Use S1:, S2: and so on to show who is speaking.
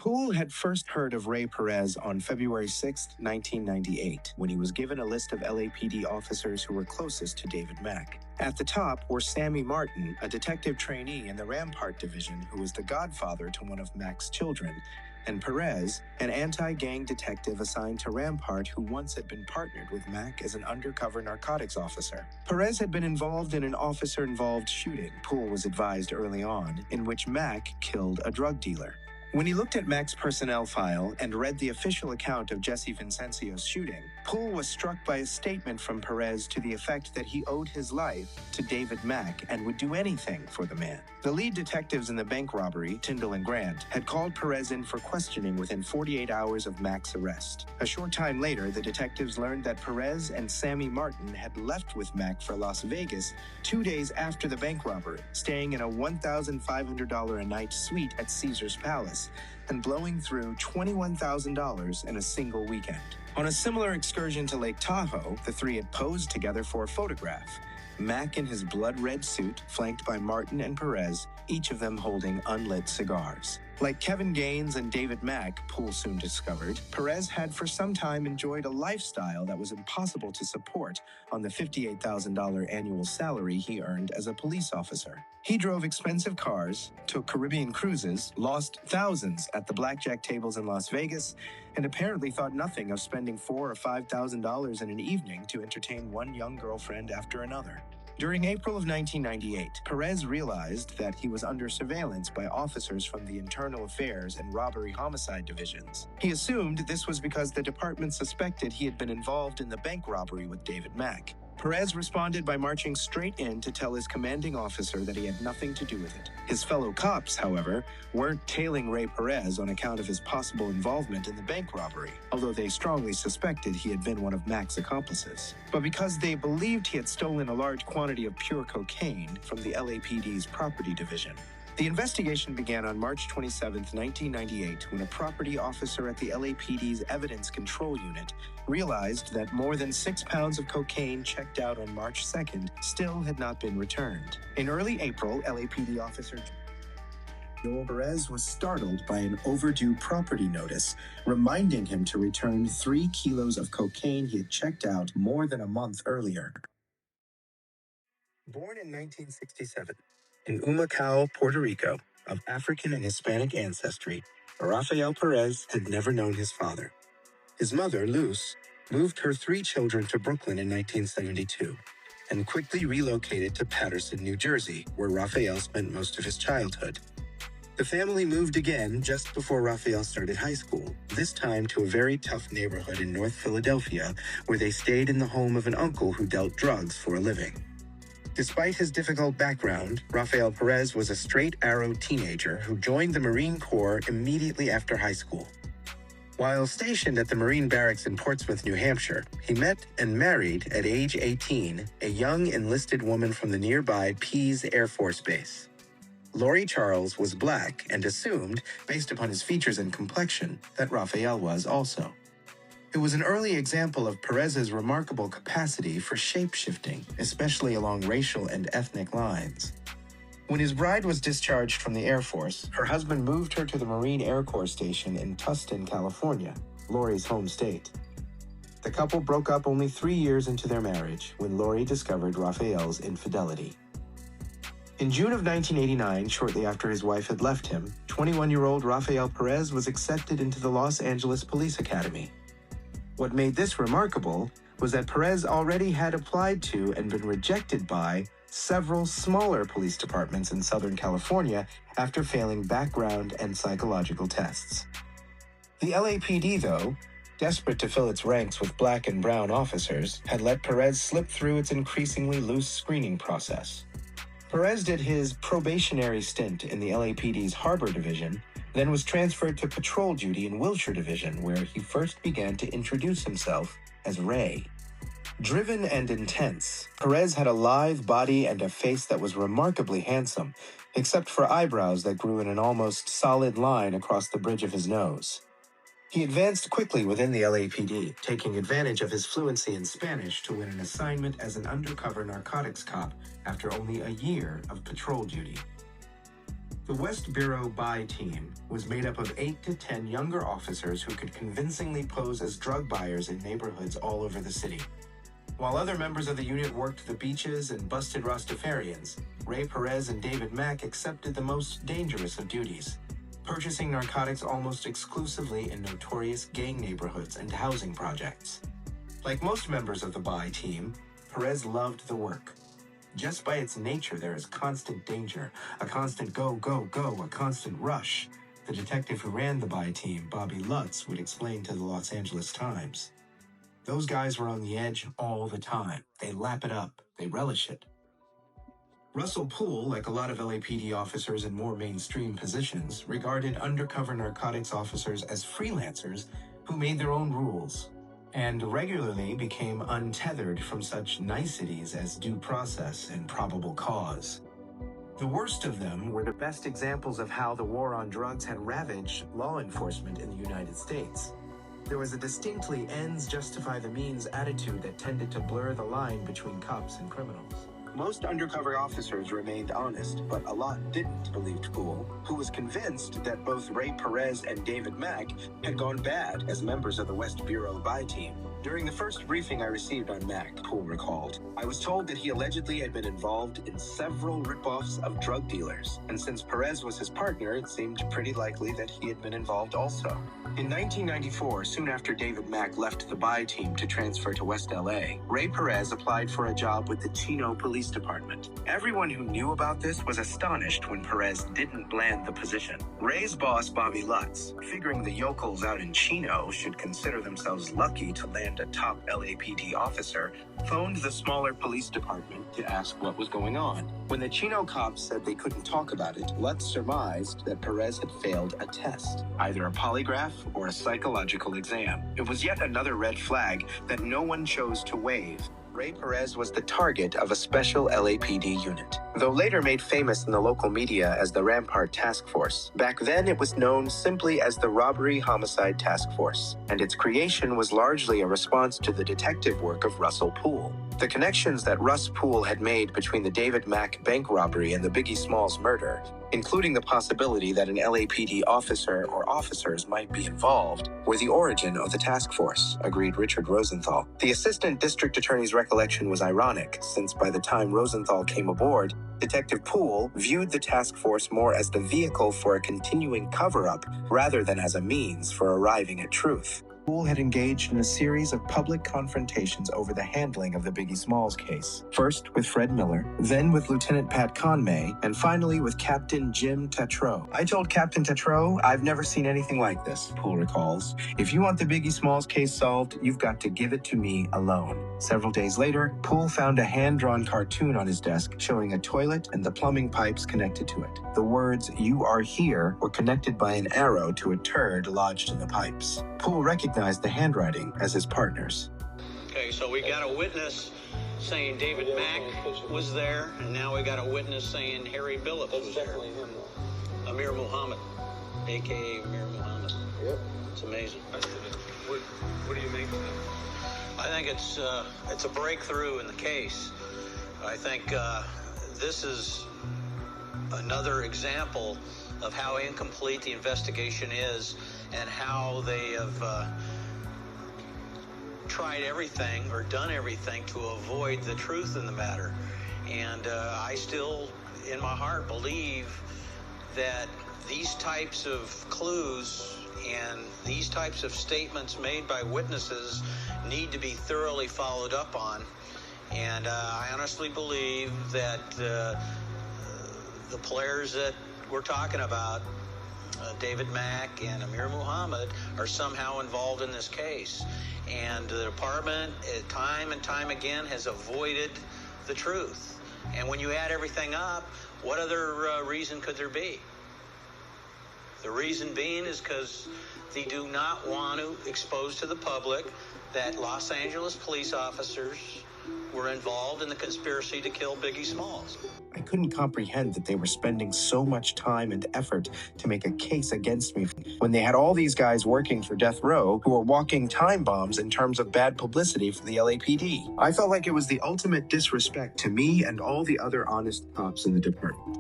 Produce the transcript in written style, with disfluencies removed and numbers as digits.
S1: Poole had first heard of Ray Perez on February 6, 1998, when he was given a list of LAPD officers who were closest to David Mack. At the top were Sammy Martin, a detective trainee in the Rampart Division who was the godfather to one of Mack's children, and Perez, an anti-gang detective assigned to Rampart who once had been partnered with Mack as an undercover narcotics officer. Perez had been involved in an officer-involved shooting, Poole was advised early on, in which Mack killed a drug dealer. When he looked at Mack's personnel file and read the official account of Jesse Vincencio's shooting, Poole was struck by a statement from Perez to the effect that he owed his life to David Mack and would do anything for the man. The lead detectives in the bank robbery, Tyndall and Grant, had called Perez in for questioning within 48 hours of Mack's arrest. A short time later, the detectives learned that Perez and Sammy Martin had left with Mack for Las Vegas 2 days after the bank robbery, staying in a $1,500 a night suite at Caesar's Palace, and blowing through $21,000 in a single weekend. On a similar excursion to Lake Tahoe, the three had posed together for a photograph. Mack in his blood-red suit, flanked by Martin and Perez, each of them holding unlit cigars. Like Kevin Gaines and David Mack, Poole soon discovered, Perez had for some time enjoyed a lifestyle that was impossible to support on the $58,000 annual salary he earned as a police officer. He drove expensive cars, took Caribbean cruises, lost thousands at the blackjack tables in Las Vegas, and apparently thought nothing of spending $4,000 or $5,000 in an evening to entertain one young girlfriend after another. During April of 1998, Perez realized that he was under surveillance by officers from the Internal Affairs and Robbery Homicide divisions. He assumed this was because the department suspected he had been involved in the bank robbery with David Mack. Perez responded by marching straight in to tell his commanding officer that he had nothing to do with it. His fellow cops, however, weren't tailing Ray Perez on account of his possible involvement in the bank robbery, although they strongly suspected he had been one of Mack's accomplices. But because they believed he had stolen a large quantity of pure cocaine from the LAPD's property division. The investigation began on March 27, 1998, when a property officer at the LAPD's Evidence Control Unit realized that more than 6 pounds of cocaine checked out on March 2nd still had not been returned. In early April, LAPD officer Joel Perez was startled by an overdue property notice, reminding him to return 3 kilos of cocaine he had checked out more than a month earlier. Born in 1967, in Humacao, Puerto Rico, of African and Hispanic ancestry, Raphael Perez had never known his father. His mother, Luz, moved her 3 children to Brooklyn in 1972 and quickly relocated to Paterson, New Jersey, where Raphael spent most of his childhood. The family moved again just before Raphael started high school, this time to a very tough neighborhood in North Philadelphia, where they stayed in the home of an uncle who dealt drugs for a living. Despite his difficult background, Raphael Perez was a straight-arrow teenager who joined the Marine Corps immediately after high school. While stationed at the Marine Barracks in Portsmouth, New Hampshire, he met and married, at age 18, a young enlisted woman from the nearby Pease Air Force Base. Lori Charles was black and assumed, based upon his features and complexion, that Raphael was also. It was an early example of Perez's remarkable capacity for shape-shifting, especially along racial and ethnic lines. When his bride was discharged from the Air Force, her husband moved her to the Marine Air Corps Station in Tustin, California, Lori's home state. The couple broke up only 3 years into their marriage when Lori discovered Raphael's infidelity. In June of 1989, shortly after his wife had left him, 21-year-old Raphael Perez was accepted into the Los Angeles Police Academy. What made this remarkable was that Perez already had applied to and been rejected by several smaller police departments in Southern California after failing background and psychological tests. The LAPD, though, desperate to fill its ranks with black and brown officers, had let Perez slip through its increasingly loose screening process. Perez did his probationary stint in the LAPD's Harbor Division, then was transferred to patrol duty in Wilshire Division, where he first began to introduce himself as Ray. Driven and intense, Perez had a lithe body and a face that was remarkably handsome, except for eyebrows that grew in an almost solid line across the bridge of his nose. He advanced quickly within the LAPD, taking advantage of his fluency in Spanish to win an assignment as an undercover narcotics cop after only a year of patrol duty. The West Bureau Buy team was made up of 8 to 10 younger officers who could convincingly pose as drug buyers in neighborhoods all over the city. While other members of the unit worked the beaches and busted Rastafarians, Ray Perez and David Mack accepted the most dangerous of duties, purchasing narcotics almost exclusively in notorious gang neighborhoods and housing projects. Like most members of the Buy team, Perez loved the work. Just by its nature, there is constant danger, a constant go, go, go, a constant rush. The detective who ran the Buy team, Bobby Lutz, would explain to the Los Angeles Times. Those guys were on the edge all the time. They lap it up. They relish it. Russell Poole, like a lot of LAPD officers in more mainstream positions, regarded undercover narcotics officers as freelancers who made their own rules, and regularly became untethered from such niceties as due process and probable cause. The worst of them were the best examples of how the war on drugs had ravaged law enforcement in the United States. There was a distinctly ends justify the means attitude that tended to blur the line between cops and criminals. Most undercover officers remained honest, but a lot didn't, believed Poole, who was convinced that both Ray Perez and David Mack had gone bad as members of the West Bureau Buy team. During the first briefing I received on Mack, Poole recalled, I was told that he allegedly had been involved in several rip-offs of drug dealers, and since Perez was his partner, it seemed pretty likely that he had been involved also. In 1994, soon after David Mack left the Buy team to transfer to West LA, Ray Perez applied for a job with the Chino Police Department. Everyone who knew about this was astonished when Perez didn't land the position. Ray's boss, Bobby Lutz, figuring the yokels out in Chino should consider themselves lucky to land a top LAPD officer, phoned the smaller police department to ask what was going on. When the Chino cops said they couldn't talk about it, Lutz surmised that Perez had failed a test, either a polygraph or a psychological exam. It was yet another red flag that no one chose to wave. Ray Perez was the target of a special LAPD unit. Though later made famous in the local media as the Rampart Task Force, back then it was known simply as the Robbery Homicide Task Force, and its creation was largely a response to the detective work of Russell Poole. The connections that Russ Poole had made between the David Mack bank robbery and the Biggie Smalls murder, including the possibility that an LAPD officer or officers might be involved, were the origin of the task force, agreed Richard Rosenthal. The assistant district attorney's recollection was ironic, since by the time Rosenthal came aboard, Detective Poole viewed the task force more as the vehicle for a continuing cover-up rather than as a means for arriving at truth. Poole had engaged in a series of public confrontations over the handling of the Biggie Smalls case. First with Fred Miller, then with Lieutenant Pat Conmay, and finally with Captain Jim Tatreau. I told Captain Tatreau, I've never seen anything like this, Poole recalls. If you want the Biggie Smalls case solved, you've got to give it to me alone. Several days later, Poole found a hand-drawn cartoon on his desk showing a toilet and the plumbing pipes connected to it. The words, "You are here," were connected by an arrow to a turd lodged in the pipes. Poole recognized the handwriting as his partner's.
S2: Okay, so we got a witness saying David Mack was there, and now we got a witness saying Harry Billups was there. Amir Muhammad, a.k.a. Amir Muhammad. Yep. It's amazing.
S3: What do you make of that?
S2: I think it's a breakthrough in the case. I think this is another example of how incomplete the investigation is and how they have tried everything or done everything to avoid the truth in the matter. And I still, in my heart, believe that these types of clues and these types of statements made by witnesses need to be thoroughly followed up on. And I honestly believe that the players that we're talking about, David Mack and Amir Muhammad, are somehow involved in this case. And the department, time and time again, has avoided the truth. And when you add everything up, what other reason could there be? The reason being is because they do not want to expose to the public that Los Angeles police officers were involved in the conspiracy to kill Biggie Smalls.
S1: I couldn't comprehend that they were spending so much time and effort to make a case against me when they had all these guys working for death row who were walking time bombs in terms of bad publicity for the LAPD. I felt like it was the ultimate disrespect to me and all the other honest cops in the department.